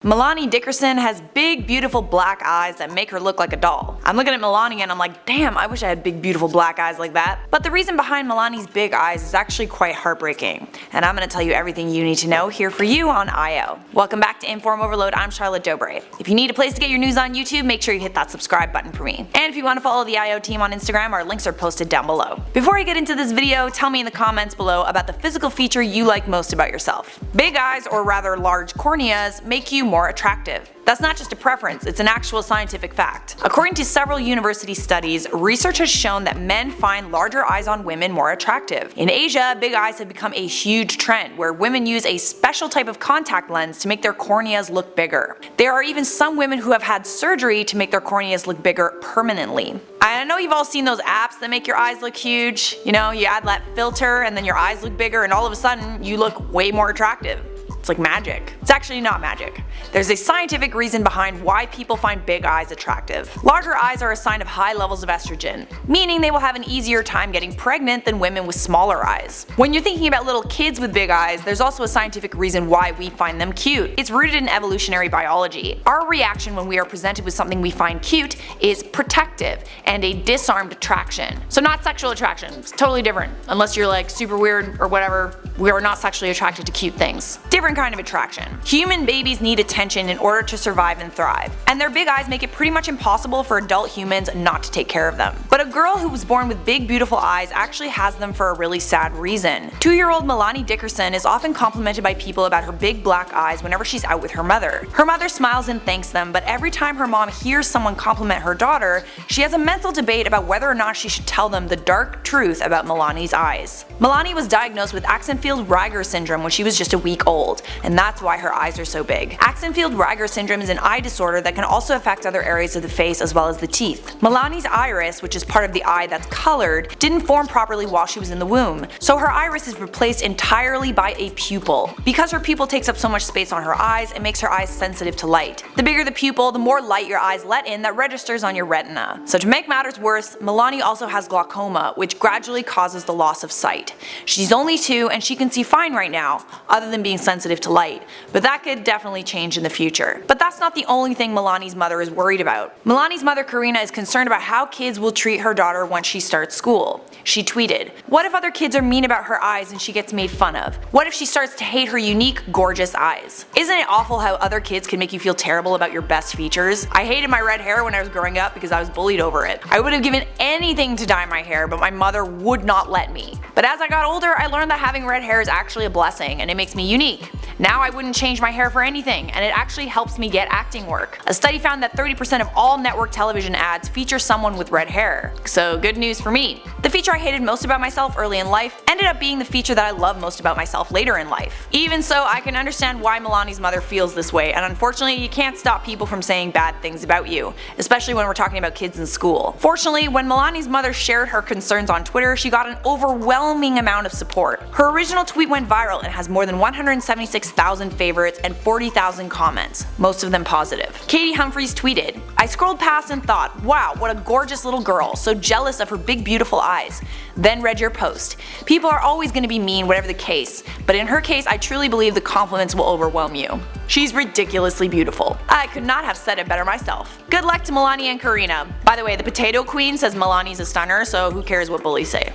Mehlani Dickerson has big, beautiful black eyes that make her look like a doll. I'm looking at Mehlani and I'm like, damn, I wish I had big, beautiful black eyes like that. But the reason behind Mehlani's big eyes is actually quite heartbreaking. And I'm gonna tell you everything you need to know here for you on IO. Welcome back to InformOverload, I'm Charlotte Dobre. If you need a place to get your news on YouTube, make sure you hit that subscribe button for me. And if you want to follow the IO team on Instagram, our links are posted down below. Before I get into this video, tell me in the comments below about the physical feature you like most about yourself. Big eyes, or rather large corneas, make you more attractive. That's not just a preference, it's an actual scientific fact. According to several university studies, research has shown that men find larger eyes on women more attractive. In Asia, big eyes have become a huge trend, where women use a special type of contact lens to make their corneas look bigger. There are even some women who have had surgery to make their corneas look bigger permanently. I know you've all seen those apps that make your eyes look huge. You know, you add that filter and then your eyes look bigger and all of a sudden you look way more attractive. It's like magic. It's actually not magic. There's a scientific reason behind why people find big eyes attractive. Larger eyes are a sign of high levels of estrogen, meaning they will have an easier time getting pregnant than women with smaller eyes. When you're thinking about little kids with big eyes, there's also a scientific reason why we find them cute. It's rooted in evolutionary biology. Our reaction when we are presented with something we find cute is protective and a disarmed attraction. So not sexual attraction. It's totally different. Unless you're like super weird or whatever, we are not sexually attracted to cute things. Different kind of attraction. Human babies need attention in order to survive and thrive, and their big eyes make it pretty much impossible for adult humans not to take care of them. But a girl who was born with big, beautiful eyes actually has them for a really sad reason. 2-year-old Mehlani Dickerson is often complimented by people about her big black eyes whenever she's out with her mother. Her mother smiles and thanks them, but every time her mom hears someone compliment her daughter, she has a mental debate about whether or not she should tell them the dark truth about Mehlani's eyes. Mehlani was diagnosed with Axenfeld-Rieger syndrome when she was just a week old, and that's why her eyes are so big. Axenfeld-Rieger syndrome is an eye disorder that can also affect other areas of the face as well as the teeth. Mehlani's iris, which is part of the eye that's colored, didn't form properly while she was in the womb, so her iris is replaced entirely by a pupil. Because her pupil takes up so much space on her eyes, it makes her eyes sensitive to light. The bigger the pupil, the more light your eyes let in that registers on your retina. So to make matters worse, Mehlani also has glaucoma, which gradually causes the loss of sight. She's only 2 and she can see fine right now, other than being sensitive to light, but that could definitely change in the future. But that's not the only thing Mehlani's mother is worried about. Mehlani's mother Karina is concerned about how kids will treat her daughter once she starts school. She tweeted, "What if other kids are mean about her eyes and she gets made fun of? What if she starts to hate her unique, gorgeous eyes? Isn't it awful how other kids can make you feel terrible about your best features? I hated my red hair when I was growing up because I was bullied over it. I would have given anything to dye my hair, but my mother would not let me. But as I got older, I learned that having red hair is actually a blessing and it makes me unique. Now I wouldn't change my hair for anything, and it actually helps me get acting work." A study found that 30% of all network television ads feature someone with red hair. So good news for me. The feature I hated most about myself early in life ended up being the feature that I love most about myself later in life. Even so, I can understand why Mehlani's mother feels this way, and unfortunately you can't stop people from saying bad things about you, especially when we're talking about kids in school. Fortunately, when Mehlani's mother shared her concerns on Twitter, she got an overwhelming amount of support. Her original tweet went viral and has more than 176,000 favorites and 40,000 comments, most of them positive. Katie Humphries tweeted, "I scrolled past and thought, wow, what a gorgeous little girl, so jealous of her big beautiful eyes. Then read your post. People are always going to be mean, whatever the case, but in her case I truly believe the compliments will overwhelm you. She's ridiculously beautiful. I could not have said it better myself. Good luck to Mehlani and Karina." By the way, the Potato Queen says Mehlani's a stunner, so who cares what bullies say.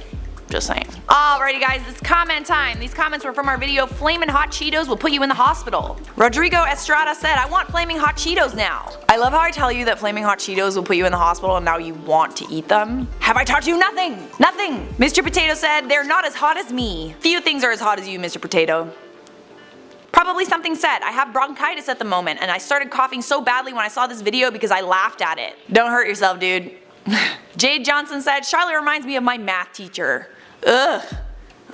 Just saying. Alrighty guys, it's comment time. These comments were from our video Flamin' Hot Cheetos will put you in the hospital. Rodrigo Estrada said, "I want Flaming Hot Cheetos now." I love how I tell you that Flaming Hot Cheetos will put you in the hospital and now you want to eat them. Have I taught you nothing? Nothing! Mr. Potato said, "They're not as hot as me." Few things are as hot as you, Mr. Potato. Probably something said, "I have bronchitis at the moment and I started coughing so badly when I saw this video because I laughed at it." Don't hurt yourself, dude. Jade Johnson said, "Charlotte reminds me of my math teacher." Ugh.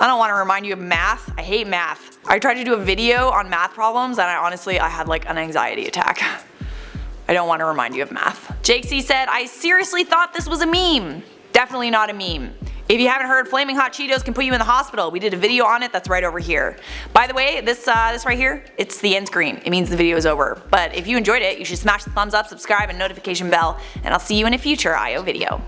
I don't want to remind you of math. I hate math. I tried to do a video on math problems and I had like an anxiety attack. I don't want to remind you of math. Jake C said, "I seriously thought this was a meme." Definitely not a meme. If you haven't heard, Flaming Hot Cheetos can put you in the hospital. We did a video on it that's right over here. By the way, this right here, it's the end screen. It means the video is over. But if you enjoyed it, you should smash the thumbs up, subscribe, and notification bell, and I'll see you in a future IO video.